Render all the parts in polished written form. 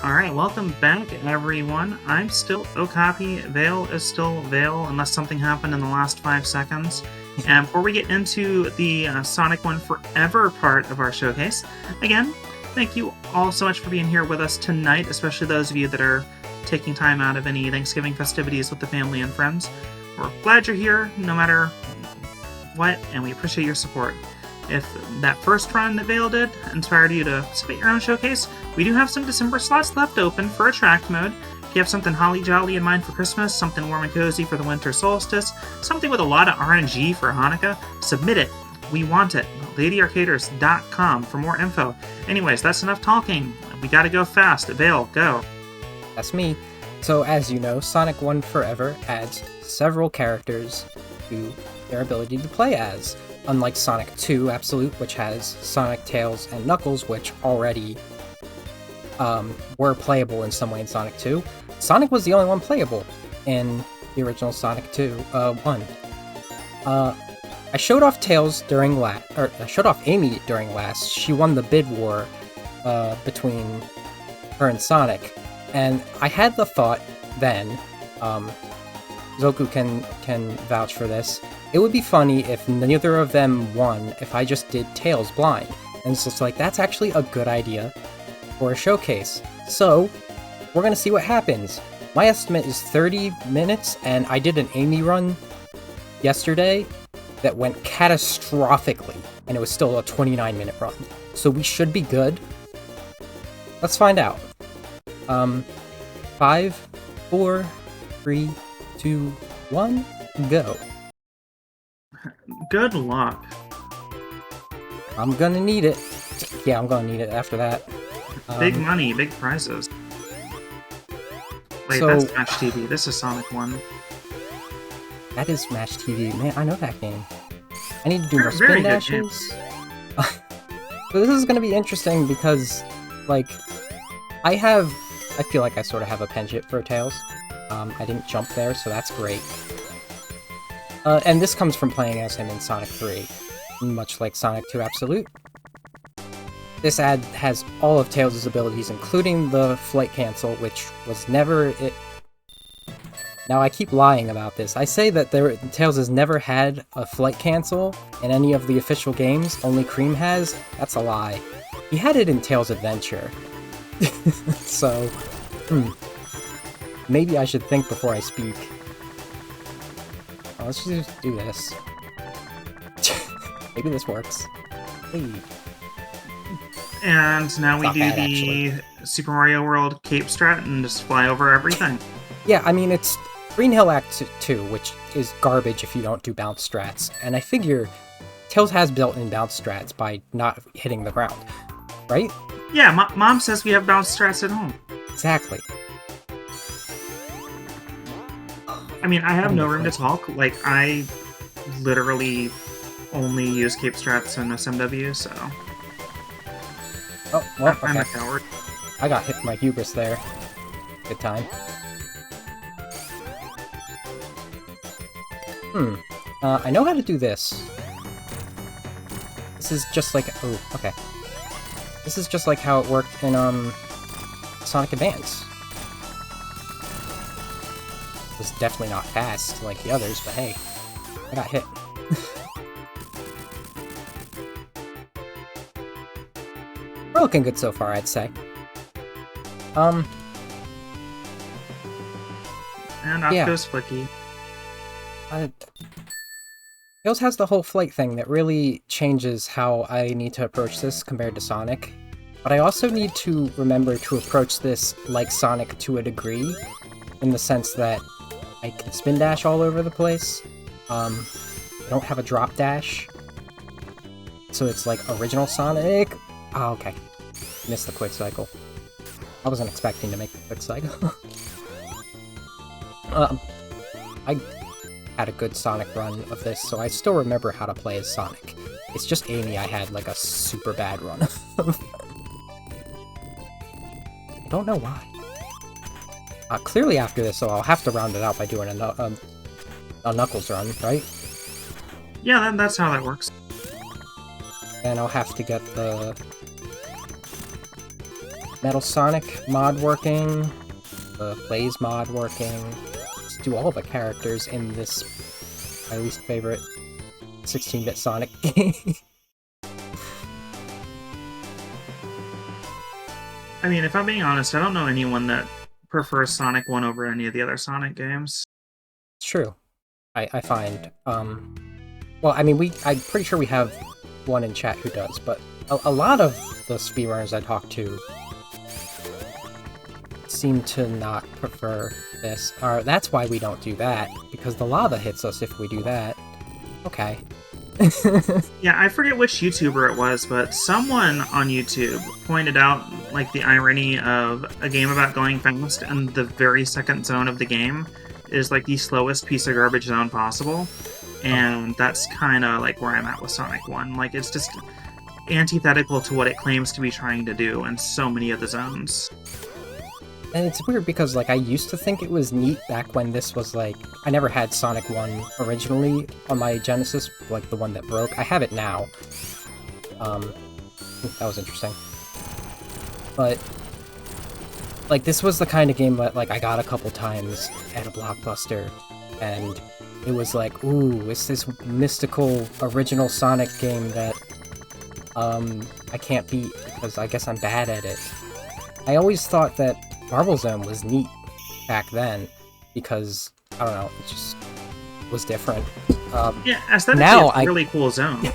Alright, welcome back everyone. I'm still Okapi, Vale is still Vale, unless something happened in the last 5 seconds. And before we get into the Sonic 1 Forever part of our showcase, again, thank you all so much for being here with us tonight, especially those of you that are taking time out of any Thanksgiving festivities with the family and friends. We're glad you're here, no matter what, and we appreciate your support. If that first run that Vale did inspired you to submit your own showcase, we do have some December slots left open for Attract Mode. If you have something holly jolly in mind for Christmas, something warm and cozy for the winter solstice, something with a lot of RNG for Hanukkah, submit it. We want it. LadyArcaders.com for more info. Anyways, that's enough talking. We gotta go fast. Vale, go. That's me. So as you know, Sonic 1 Forever adds several characters to their ability to play as. Unlike Sonic 2 Absolute, which has Sonic, Tails, and Knuckles, which already were playable in some way in Sonic 2, Sonic was the only one playable in the original Sonic 2 1. I showed off Tails during I showed off Amy during last. She won the bid war between her and Sonic, and I had the thought then, Zoku can vouch for this, it would be funny if neither of them won if I just did Tails blind. And it's just like, that's actually a good idea for a showcase. So, we're gonna see what happens. My estimate is 30 minutes, and I did an Amy run yesterday that went catastrophically, and it was still a 29-minute run. So we should be good. Let's find out. 5, 4, 3, 2, 1, go. Good luck. I'm gonna need it. Yeah, I'm gonna need it after that. Big money, big prizes. Wait, so, that's Smash TV. This is Sonic 1. That is Smash TV. Man, I know that game. I need to do more Very spin dashes. But this is gonna be interesting because, like, I feel like I sort of have a penchant for Tails. I didn't jump there, so that's great. And this comes from playing as him in Sonic 3, much like Sonic 2 Absolute. This ad has all of Tails' abilities, including the flight cancel, which was never it. Now, I keep lying about this. I say that Tails has never had a flight cancel in any of the official games, only Cream has. That's a lie. He had it in Tails Adventure. So, maybe I should think before I speak. Let's just do this. Maybe this works. Hey. And now we do bad, the Super Mario World Cape Strat and just fly over everything. Yeah, I mean, it's Green Hill Act 2, which is garbage if you don't do bounce strats. And I figure Tails has built-in bounce strats by not hitting the ground, right? Yeah, Mom says we have bounce strats at home. Exactly. I mean, I have no room to talk. Like, I literally only use Cape Strats in SMW, so... Oh, well, okay. I'm a coward. I got hit with my hubris there. Good time. I know how to do this. This is just like... Oh, okay. This is just like how it worked in, Sonic Advance. It was definitely not fast like the others, but hey, I got hit. We're looking good so far, I'd say. And off yeah. goes Flicky. Tails has the whole flight thing that really changes how I need to approach this compared to Sonic. But I also need to remember to approach this like Sonic to a degree, in the sense that I can spin dash all over the place. I don't have a drop dash. So it's like original Sonic. Oh, okay. Missed the quick cycle. I wasn't expecting to make the quick cycle. I had a good Sonic run of this, so I still remember how to play as Sonic. It's just Amy I had like a super bad run of. I don't know why. Clearly after this, so I'll have to round it out by doing a Knuckles run, right? Yeah, that's how that works. And I'll have to get the Metal Sonic mod working, the Blaze mod working. Just do all the characters in this, my least favorite 16-bit Sonic game. I mean, if I'm being honest, I don't know anyone that prefers Sonic 1 over any of the other Sonic games. It's true. I find. Well, I mean, I'm pretty sure we have one in chat who does, but a lot of the speedrunners I talk to seem to not prefer this. That's why we don't do that, because the lava hits us if we do that. Okay. Yeah, I forget which YouTuber it was, but someone on YouTube pointed out, like, the irony of a game about going fast, and the very second zone of the game is, like, the slowest piece of garbage zone possible. And that's kind of, like, where I'm at with Sonic 1. Like, it's just antithetical to what it claims to be trying to do in so many of the zones. And it's weird because, like, I used to think it was neat back when this was, like... I never had Sonic 1 originally on my Genesis, like, the one that broke. I have it now. That was interesting. But, like, this was the kind of game that, like, I got a couple times at a Blockbuster, and it was like, ooh, it's this mystical, original Sonic game that, I can't beat because I guess I'm bad at it. I always thought that Marble Zone was neat back then, because, I don't know, it just was different. Yeah, aesthetically, now it's a really cool zone.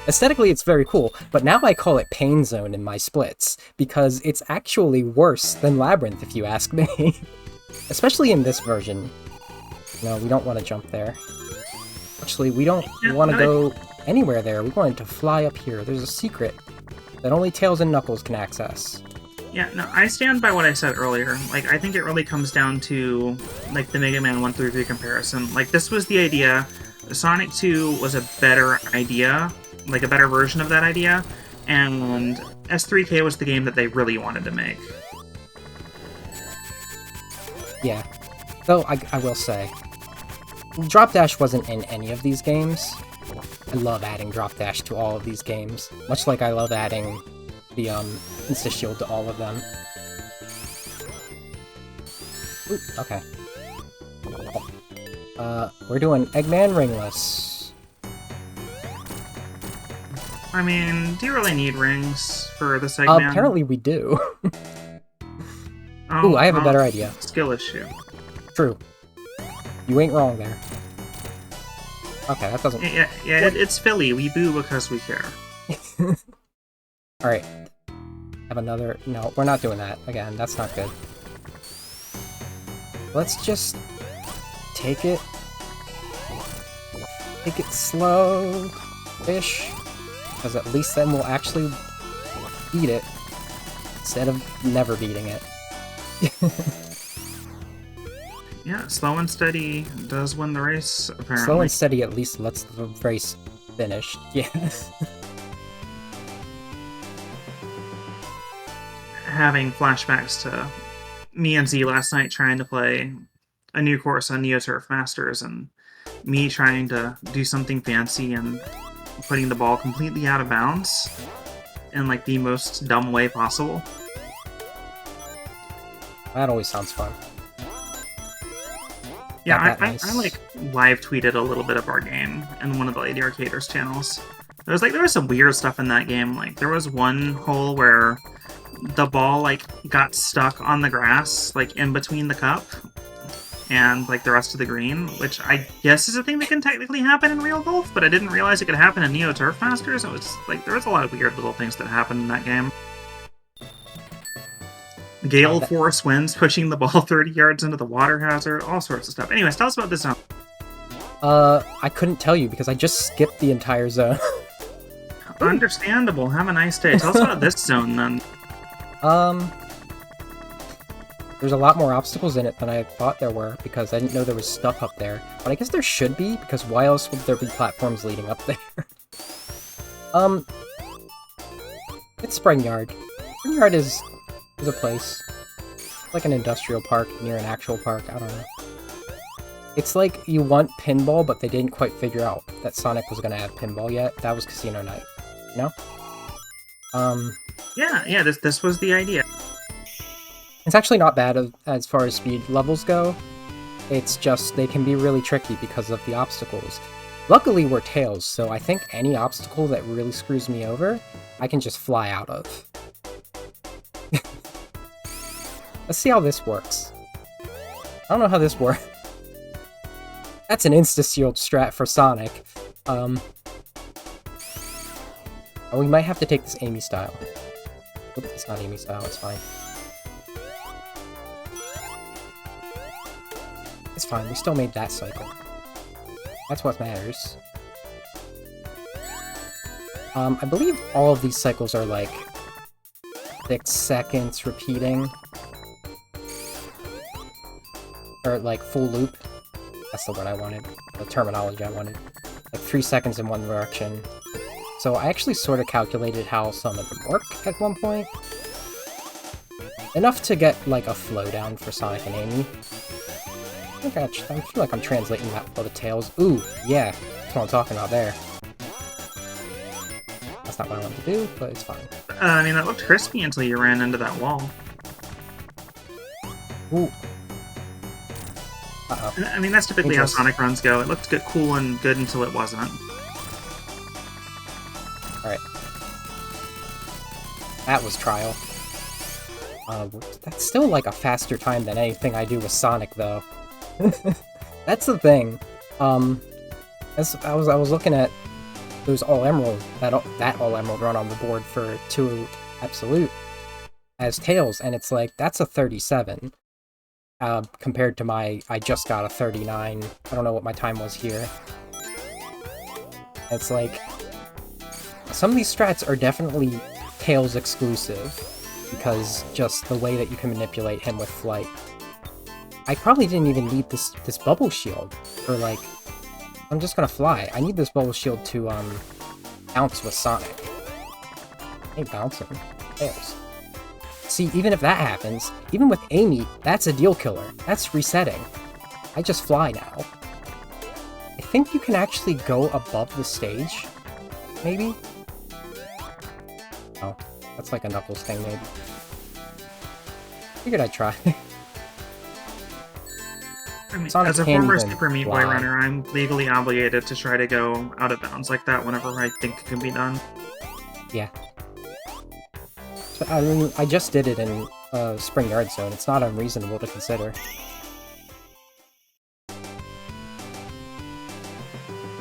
Aesthetically, it's very cool, but now I call it Pain Zone in my splits, because it's actually worse than Labyrinth, if you ask me. Especially in this version. No, we don't want to jump there. Actually, we don't want to go anywhere there. We wanted to fly up here. There's a secret that only Tails and Knuckles can access. Yeah, no, I stand by what I said earlier. Like, I think it really comes down to, like, the Mega Man 1 through 3 comparison. Like, this was the idea. Sonic 2 was a better idea, like, a better version of that idea, and S3K was the game that they really wanted to make. Yeah. Though, I will say, Drop Dash wasn't in any of these games. I love adding Drop Dash to all of these games, much like I love adding the Insta-Shield to all of them. Ooh, okay. We're doing Eggman Ringless. I mean, do you really need rings for this Eggman? Apparently we do. Ooh, I have a better idea. Skill issue. True. You ain't wrong there. Okay, that doesn't... Yeah, it's Philly. We boo because we care. Alright. Have another... No, we're not doing that. Again, that's not good. Let's just... take it. Take it slow-ish. Because at least then we'll actually beat it. Instead of never beating it. Yeah, slow and steady does win the race, apparently. Slow and steady at least lets the race finish. Yeah. Having flashbacks to me and Z last night trying to play a new course on NeoTurf Masters, and me trying to do something fancy and putting the ball completely out of bounds in, like, the most dumb way possible. That always sounds fun. Yeah, I like live tweeted a little bit of our game in one of the Lady Arcaders channels. There was some weird stuff in that game. Like, there was one hole where the ball, like, got stuck on the grass, like, in between the cup and, like, the rest of the green, which I guess is a thing that can technically happen in real golf, but I didn't realize it could happen in NeoTurf Masters. It was like, there was a lot of weird little things that happened in that game. Gale force winds pushing the ball 30 yards into the water hazard, all sorts of stuff. Anyways, tell us about this zone. I couldn't tell you because I just skipped the entire zone. Understandable. Have a nice day. Tell us about this zone, then. There's a lot more obstacles in it than I thought there were, because I didn't know there was stuff up there. But I guess there should be, because why else would there be platforms leading up there? It's Spring Yard. Spring Yard is a place. It's like an industrial park near an actual park, I don't know. It's like you want pinball, but they didn't quite figure out that Sonic was gonna have pinball yet. That was Casino Night, you know? Yeah, this was the idea. It's actually not bad as far as speed levels go. It's just they can be really tricky because of the obstacles. Luckily, we're Tails, so I think any obstacle that really screws me over, I can just fly out of. Let's see how this works. I don't know how this works. That's an insta-shield strat for Sonic. Oh, we might have to take this Amy style. Oops, it's not Amy style, it's fine. It's fine, we still made that cycle. That's what matters. I believe all of these cycles are like 6 seconds repeating. Or like full loop. That's the word I wanted. The terminology I wanted. Like 3 seconds in one direction. So I actually sort of calculated how some of them work at one point. Enough to get like a flow down for Sonic and Amy. I feel like I'm translating that for the Tails. Ooh, yeah, that's what I'm talking about there. That's not what I wanted to do, but it's fine. I mean, that looked crispy until you ran into that wall. Ooh. Uh-oh. I mean, that's typically how Sonic runs go. It looked good, cool and good until it wasn't. Alright. That was trial. That's still like a faster time than anything I do with Sonic, though. That's the thing. As I was looking at those all emerald, that all emerald run on the board for 2 Absolute as Tails, and it's like that's a 37 compared to my I just got a 39. I don't know what my time was here. It's like some of these strats are definitely Tails exclusive because just the way that you can manipulate him with flight. I probably didn't even need this bubble shield for like. I'm just gonna fly. I need this bubble shield to bounce with Sonic. Hey, bouncing. Tails. See, even if that happens, even with Amy, that's a deal killer. That's resetting. I just fly now. I think you can actually go above the stage. Maybe? Oh, that's like a Knuckles thing, maybe. Figured I'd try. I mean, Sonic as a can't former even Super Meat Boy fly. runner, I'm legally obligated to try to go out of bounds like that whenever I think it can be done. Yeah. So, I mean, I just did it in Spring Yard Zone. It's not unreasonable to consider.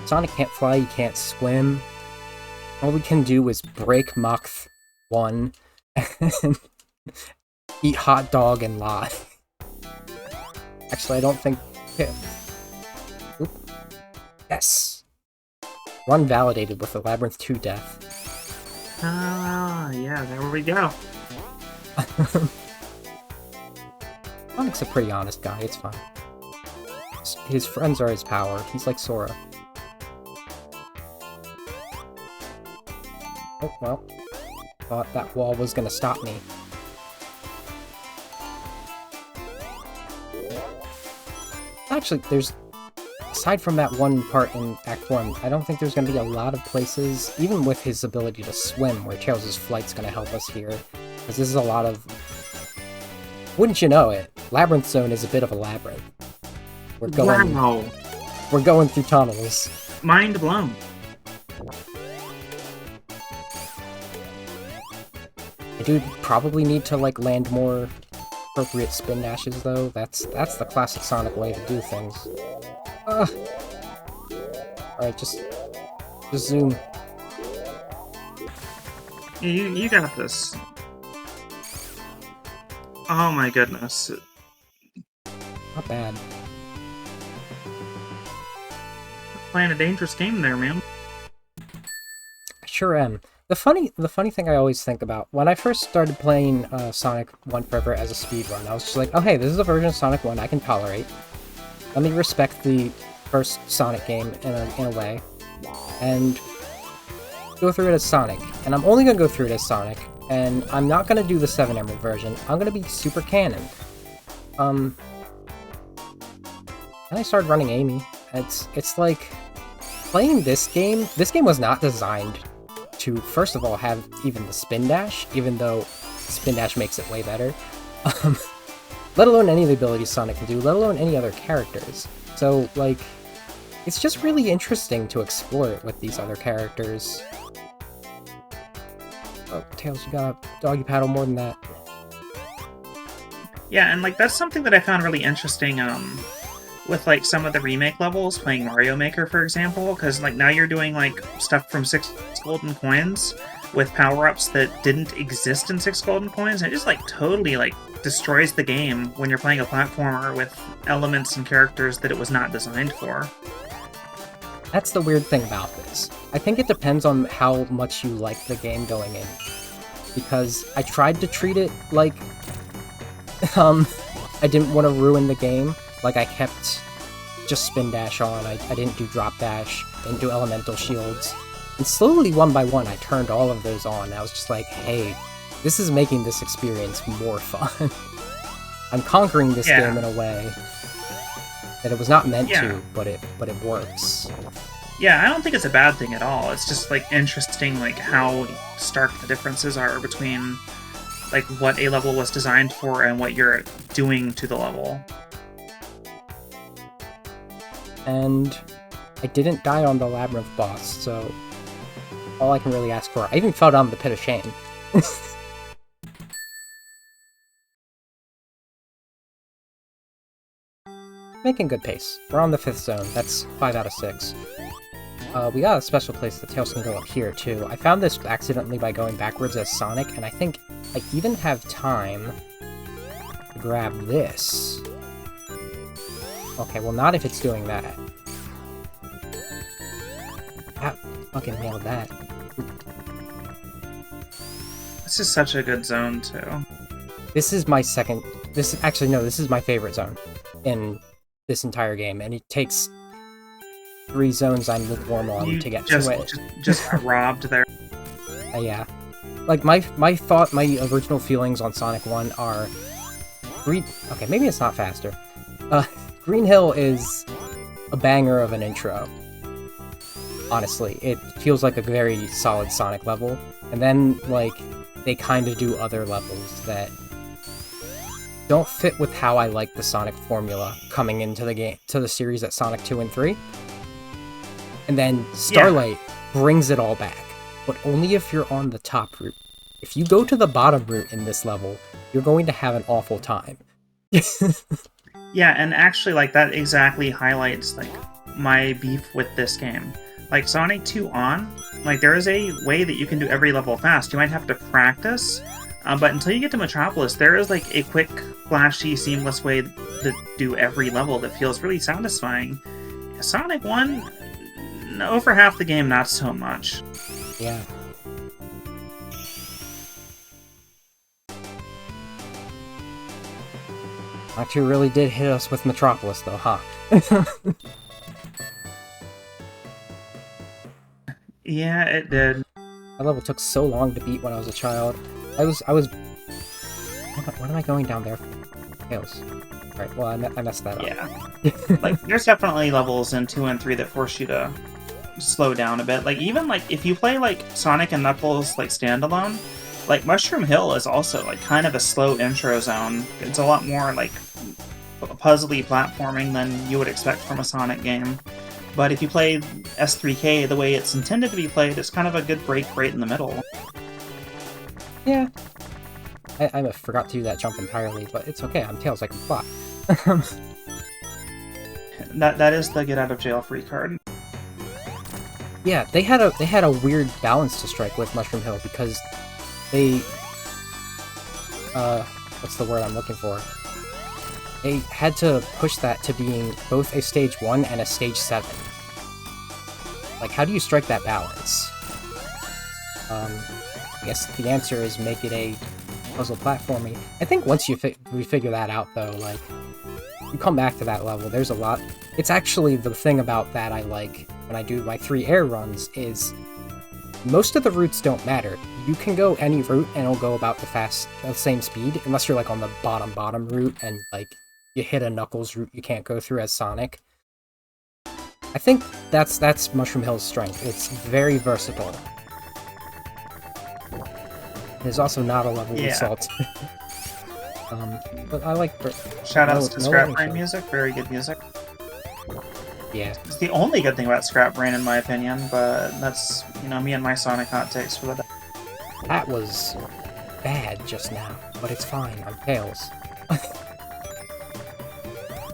Sonic can't fly, he can't swim. All we can do is break Mach 1 and eat hot dog and lie. Actually, I don't think... Oop. Yes! Run validated with the Labyrinth 2 death. Yeah, there we go. Sonic's a pretty honest guy, it's fine. His friends are his power. He's like Sora. Oh, well. Thought that wall was gonna stop me. Actually, there's... Aside from that one part in Act 1, I don't think there's going to be a lot of places, even with his ability to swim, where Tails' flight's going to help us here. Because this is a lot of... Wouldn't you know it? Labyrinth Zone is a bit of a labyrinth. We're going... Wow. We're going through tunnels. Mind blown. I do probably need to, like, land more appropriate spin dashes, though. That's the classic Sonic way to do things. Alright, just zoom. You got this. Oh my goodness. Not bad. Playing a dangerous game there, man. I sure am. The funny thing I always think about, when I first started playing Sonic 1 Forever as a speedrun, I was just like, oh hey, this is a version of Sonic 1 I can tolerate. Let me respect the first Sonic game in a way, and go through it as Sonic. And I'm only going to go through it as Sonic, and I'm not going to do the 7 Emerald version. I'm going to be super canon. And I started running Amy. It's like, playing this game was not designed to, first of all, have even the spin dash, even though spin dash makes it way better. Let alone any of the abilities Sonic can do, let alone any other characters. So, like, it's just really interesting to explore it with these other characters. Oh, Tails, you gotta doggy paddle more than that. Yeah, and like that's something that I found really interesting with like some of the remake levels, playing Mario Maker, for example, because like now you're doing like stuff from 6 golden coins with power-ups that didn't exist in 6 golden coins, and it just like totally like destroys the game when you're playing a platformer with elements and characters that it was not designed for. That's the weird thing about this. I think it depends on how much you like the game going in. Because I tried to treat it like I didn't want to ruin the game. Like, I kept just spin dash on, I didn't do drop dash, didn't do elemental shields. And slowly, one by one, I turned all of those on. I was just like, hey, this is making this experience more fun. I'm conquering this game in a way that it was not meant to, but it works. Yeah, I don't think it's a bad thing at all. It's just like interesting like how stark the differences are between like what a level was designed for and what you're doing to the level. And I didn't die on the Labyrinth boss, so all I can really ask for. I even fell down the Pit of Shame. Making good pace. We're on the 5th zone. That's 5 out of 6. We got a special place that Tails can go up here, too. I found this accidentally by going backwards as Sonic, and I think I even have time to grab this. Okay, well, not if it's doing that. Ah, fucking nailed that. This is such a good zone, too. This is my second... Actually, no, this is my favorite zone in this entire game, and it takes 3 zones I'm lukewarm on to get to it. Just got robbed there. Yeah. Like, my original feelings on Sonic 1 are... Okay, maybe it's not faster. Green Hill is a banger of an intro. Honestly, it feels like a very solid Sonic level. And then, like, they kind of do other levels that don't fit with how I like the Sonic formula coming into the game, to the series at Sonic 2 and 3. And then Starlight brings it all back, but only if you're on the top route. If you go to the bottom route in this level, you're going to have an awful time. Yeah, and actually, like, that exactly highlights, like, my beef with this game. Like, Sonic 2 on, like, there is a way that you can do every level fast. You might have to practice, but until you get to Metropolis, there is, like, a quick, flashy, seamless way to do every level that feels really satisfying. Sonic 1, over half the game, not so much. Yeah. Sonic 2 really did hit us with Metropolis, though, huh? Yeah, it did. That level took so long to beat when I was a child. I was... What am I going down there for? Tails. Alright, well, I messed that up. Yeah. Like, there's definitely levels in 2 and 3 that force you to slow down a bit. Like, even, like, if you play, like, Sonic and Knuckles, like, standalone, like, Mushroom Hill is also, like, kind of a slow intro zone. It's a lot more, like, puzzly platforming than you would expect from a Sonic game. But if you play S3K the way it's intended to be played, it's kind of a good break right in the middle. Yeah. I forgot to do that jump entirely, but it's okay, I'm Tails, I can fly. That is the get out of jail free card. Yeah, they had a weird balance to strike with Mushroom Hill because they what's the word I'm looking for? They had to push that to being both a stage 1 and a stage 7. Like, how do you strike that balance? I guess the answer is make it a puzzle platforming. I think once we figure that out, though, like, you come back to that level, there's a lot. It's actually the thing about that I like when I do my 3 air runs is most of the routes don't matter. You can go any route and it'll go about the same speed, unless you're like on the bottom route and like you hit a Knuckles route you can't go through as Sonic. I think that's Mushroom Hill's strength. It's very versatile. There's also not a level Yeah. with salt. But I like... Shoutouts to no Scrap level Brain show. music, very good music. Yeah. It's the only good thing about Scrap Brain, in my opinion, but that's, me and my Sonic hot takes for the day. That was bad just now, but it's fine. I'm Tails.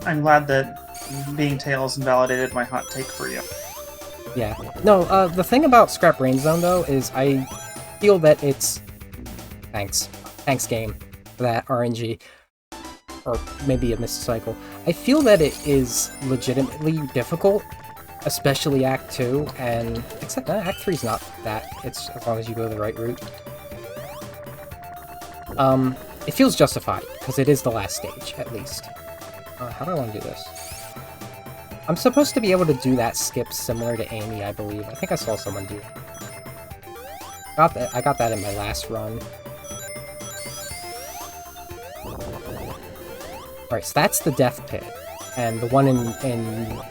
I'm glad that being Tails invalidated my hot take for you. Yeah. No, the thing about Scrap Brain Zone, though, is I feel that it's... Thanks. Thanks, game, for that RNG. Or maybe a missed cycle. I feel that it is legitimately difficult, especially Act 2, and... Except Act 3's not that. It's as long as you go the right route. It feels justified, because it is the last stage, at least. How do I want to do this? I'm supposed to be able to do that skip similar to Amy, I believe. I think I saw someone do it. I got that in my last run. Alright, so that's the Death Pit. And the one in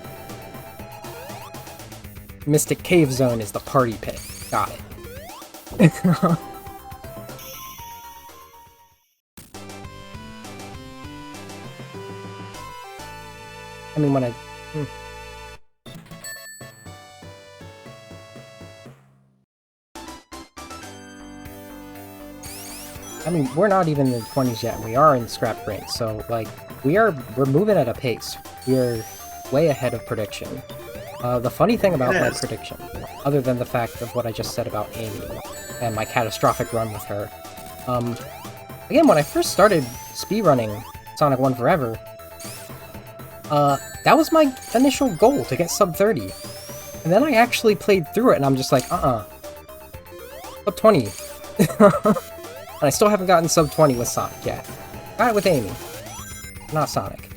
Mystic Cave Zone is the Party Pit. Got it. I mean, when I... I mean, we're not even in the 20s yet, and we are in Scrap Brain, so, like, we're moving at a pace. We're way ahead of prediction. The funny thing about my prediction, other than the fact of what I just said about Amy, and my catastrophic run with her, again, when I first started speedrunning Sonic 1 Forever, that was my initial goal, to get sub 30. And then I actually played through it, and I'm just like, sub 20. And I still haven't gotten sub 20 with Sonic yet. Got it with Amy. Not Sonic.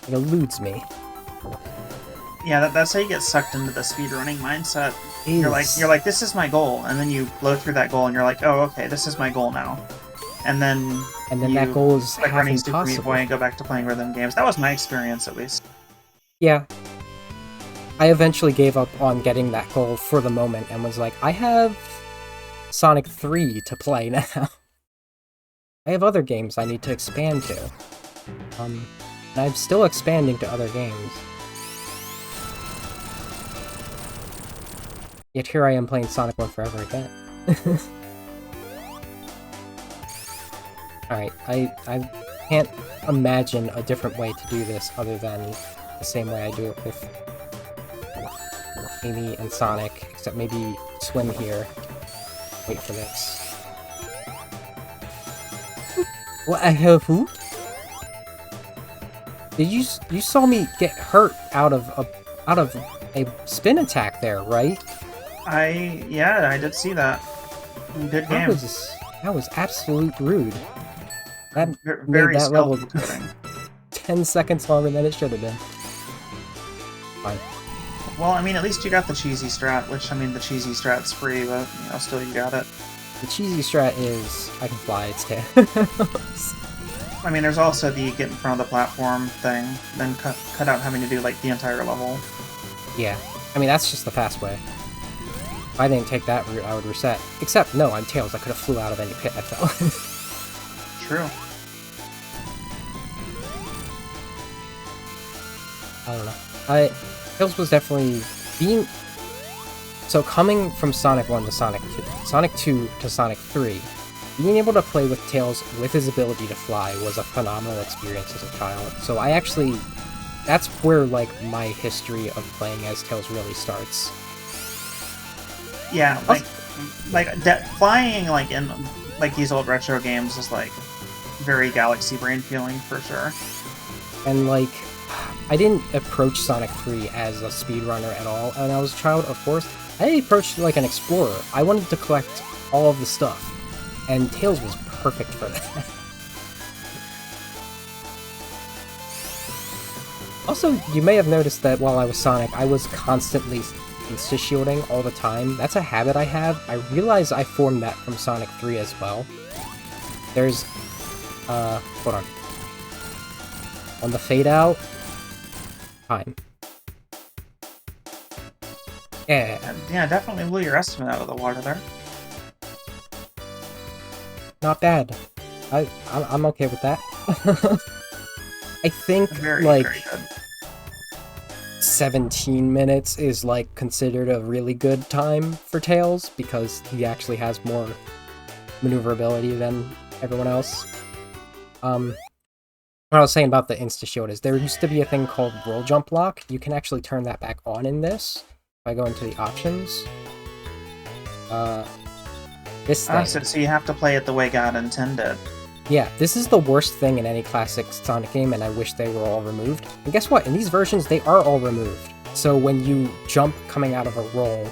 It eludes me. Yeah, that's how you get sucked into the speedrunning mindset. You're like, this is my goal, and then you blow through that goal, and you're like, oh, okay, this is my goal now. And then that goal is like half running Super Meat impossible. Boy and go back to playing rhythm games. That was my experience, at least. Yeah. I eventually gave up on getting that goal for the moment, and was like, I have Sonic 3 to play now. I have other games I need to expand to. And I'm still expanding to other games. Yet here I am playing Sonic 1 Forever again. Alright, I can't imagine a different way to do this other than the same way I do it with Amy and Sonic, except maybe swim here. Wait for this. What? I have who? Did you saw me get hurt out of a spin attack there, right? Yeah, I did see that. Good game. That was absolute rude. That Very made that level coding. 10 seconds longer than it should have been. Fine. Well, I mean, at least you got the cheesy strat, which, I mean, the cheesy strat's free, but, still you got it. The cheesy strat is, I can fly, it's Tails. I mean, there's also the get in front of the platform thing, then cut out having to do, like, the entire level. Yeah. I mean, that's just the fast way. If I didn't take that route, I would reset. Except, no, I'm Tails, I could have flew out of any pit I fell in. True. I don't know. Tails was definitely being... So coming from Sonic 1 to Sonic 2, Sonic 2 to Sonic 3, being able to play with Tails with his ability to fly was a phenomenal experience as a child. So I actually... That's where, like, my history of playing as Tails really starts. Yeah, flying, like, in, like, these old retro games is, like, very Galaxy Brain feeling, for sure. And, like, I didn't approach Sonic 3 as a speedrunner at all, and I was a child, of course. I approached it like an explorer. I wanted to collect all of the stuff, and Tails was perfect for that. Also, you may have noticed that while I was Sonic, I was constantly insta-shielding all the time. That's a habit I have. I realize I formed that from Sonic 3 as well. There's, hold on. On the fade out, time. Yeah. Yeah, definitely blew your estimate out of the water there. not bad. I'm okay with that. I think Very, like very good. 17 minutes is like considered a really good time for Tails because he actually has more maneuverability than everyone else. What I was saying about the insta shield is there used to be a thing called roll jump lock. You can actually turn that back on in this if I go into the options. This thing. So you have to play it the way God intended. Yeah, this is the worst thing in any classic Sonic game, and I wish they were all removed. And guess what? In these versions, they are all removed. So when you jump coming out of a roll,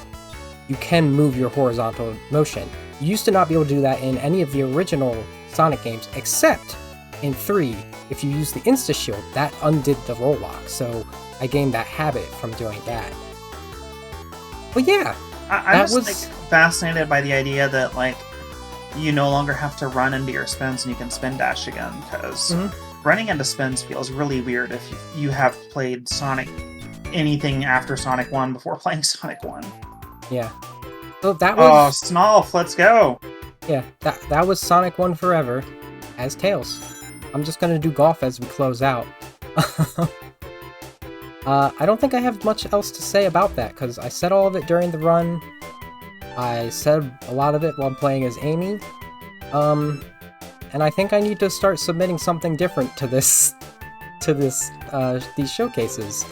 you can move your horizontal motion. You used to not be able to do that in any of the original Sonic games, except in 3. If you use the Insta Shield, that undid the roll lock, so I gained that habit from doing that. But yeah, I was like fascinated by the idea that like you no longer have to run into your spins and you can spin dash again, because running into spins feels really weird if you have played Sonic anything after Sonic 1 before playing Sonic 1. Yeah. So that was... Oh, Snolf, let's go! Yeah, that was Sonic 1 Forever as Tails. I'm just gonna do golf as we close out. I don't think I have much else to say about that, because I said all of it during the run. I said a lot of it while playing as Amy. And I think I need to start submitting something different to these showcases.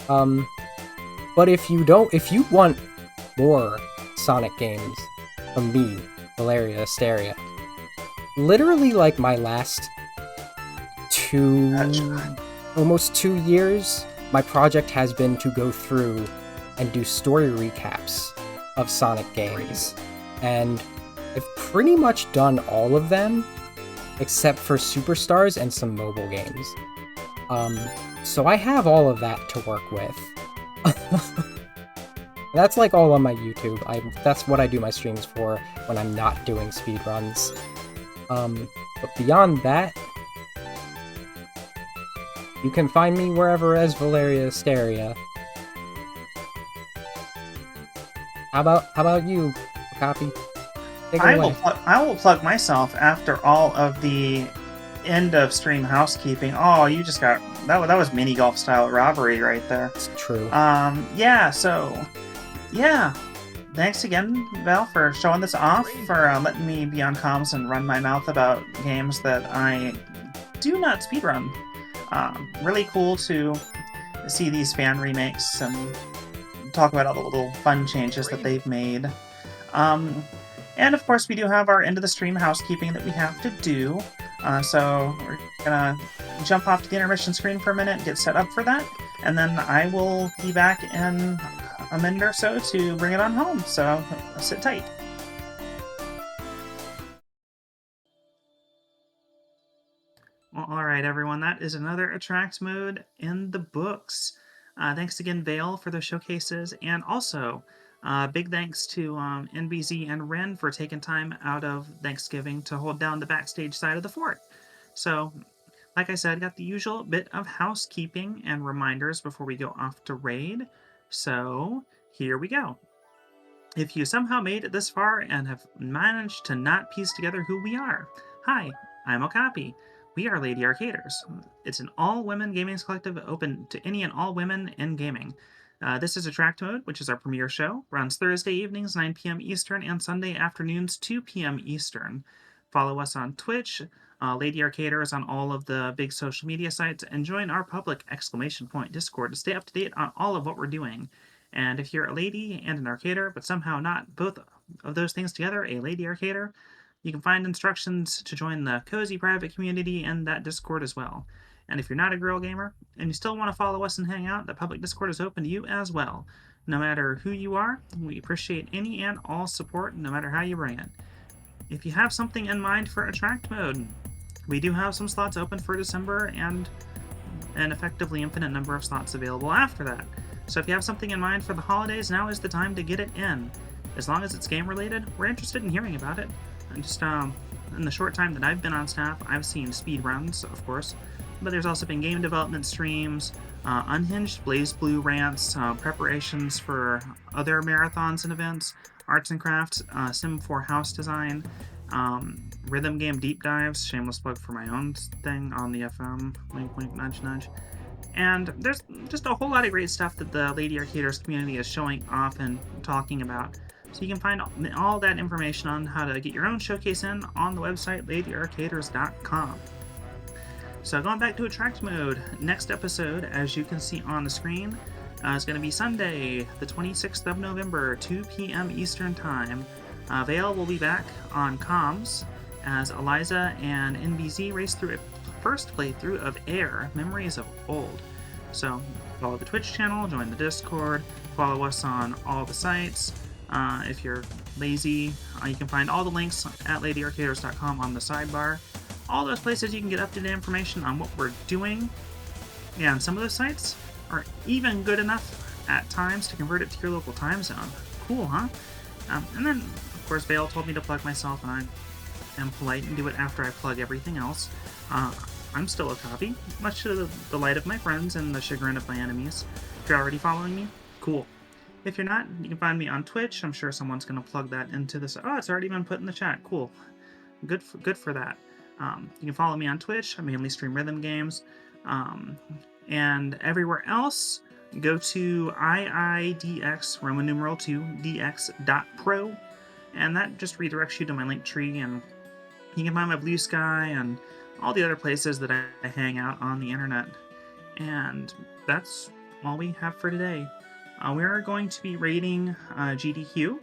But if you want more Sonic games from me, Valeria Asteria, literally like my last almost 2 years, my project has been to go through and do story recaps of Sonic games. And I've pretty much done all of them, except for Superstars and some mobile games. So I have all of that to work with. That's like all on my YouTube. That's what I do my streams for when I'm not doing speedruns. But beyond that, you can find me wherever as Valeria Asteria. How about you, Okapi? I will plug myself after all of the end of stream housekeeping. Oh, you just got that was mini golf style robbery right there. It's true. Yeah. Thanks again, Val, for showing this off, for letting me be on comms and run my mouth about games that I do not speedrun. Really cool to see these fan remakes and talk about all the little fun changes that they've made. And of course, we do have our end of the stream housekeeping that we have to do. So we're gonna jump off to the intermission screen for a minute and get set up for that. And then I will be back in a minute or so to bring it on home. So sit tight. Well, alright everyone, that is another Attract mode in the books. Thanks again, Vale, for those showcases, and also big thanks to NBZ and Ren for taking time out of Thanksgiving to hold down the backstage side of the fort. So, like I said, got the usual bit of housekeeping and reminders before we go off to raid. So, here we go. If you somehow made it this far and have managed to not piece together who we are, hi, I'm Okapi. We are Lady Arcaders. It's an all-women gaming collective open to any and all women in gaming. This is Attract Mode, which is our premiere show. Runs Thursday evenings, 9 p.m. Eastern, and Sunday afternoons, 2 p.m. Eastern. Follow us on Twitch, Lady Arcaders on all of the big social media sites, and join our public Discord to stay up to date on all of what we're doing. And if you're a lady and an arcader, but somehow not both of those things together, a Lady Arcader, you can find instructions to join the cozy private community in that Discord as well. And if you're not a girl gamer and you still want to follow us and hang out, the public Discord is open to you as well. No matter who you are, we appreciate any and all support, no matter how you bring it. If you have something in mind for Attract Mode, we do have some slots open for December and an effectively infinite number of slots available after that. So if you have something in mind for the holidays, now is the time to get it in. As long as it's game related, we're interested in hearing about it. Just in the short time that I've been on staff, I've seen speedruns, of course, but there's also been game development streams, unhinged BlazBlue rants, preparations for other marathons and events, arts and crafts, Sim 4 house design, Rhythm game deep dives, shameless plug for my own thing on the FM, wink wink nudge nudge. And there's just a whole lot of great stuff that the Lady Arcaders community is showing off and talking about. So you can find all that information on how to get your own showcase in on the website ladyarcaders.com. So going back to attract mode, next episode, as you can see on the screen, is going to be Sunday, the 26th of November, 2 p.m. Eastern Time. Vale will be back on comms as Eliza and NBZ race through a first playthrough of Air, Memories of Old. So follow the Twitch channel, join the Discord, follow us on all the sites. If you're lazy, you can find all the links at ladyarcaders.com on the sidebar. All those places you can get up-to-date information on what we're doing. And some of those sites are even good enough at times to convert it to your local time zone. Cool, huh? And then, of course, Vale told me to plug myself, and I am polite and do it after I plug everything else. I'm still Okapi, much to the delight of my friends and the chagrin of my enemies. If you're already following me, cool. If you're not, you can find me on Twitch. I'm sure someone's going to plug that into this. Oh, it's already been put in the chat. Cool. Good for that. You can follow me on Twitch. I mainly stream rhythm games. And everywhere else, go to IIDX, Roman numeral 2, dx.pro, and that just redirects you to my link tree, and you can find my Blue Sky and all the other places that I hang out on the internet. And that's all we have for today. We are going to be rating GDQ.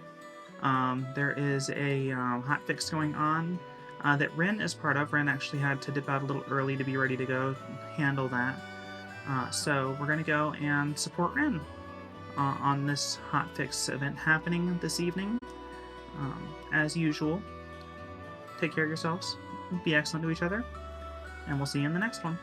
There is a hotfix going on that Ren is part of. Ren actually had to dip out a little early to be ready to go handle that. So we're going to go and support Ren on this hotfix event happening this evening. As usual, take care of yourselves, be excellent to each other, and we'll see you in the next one.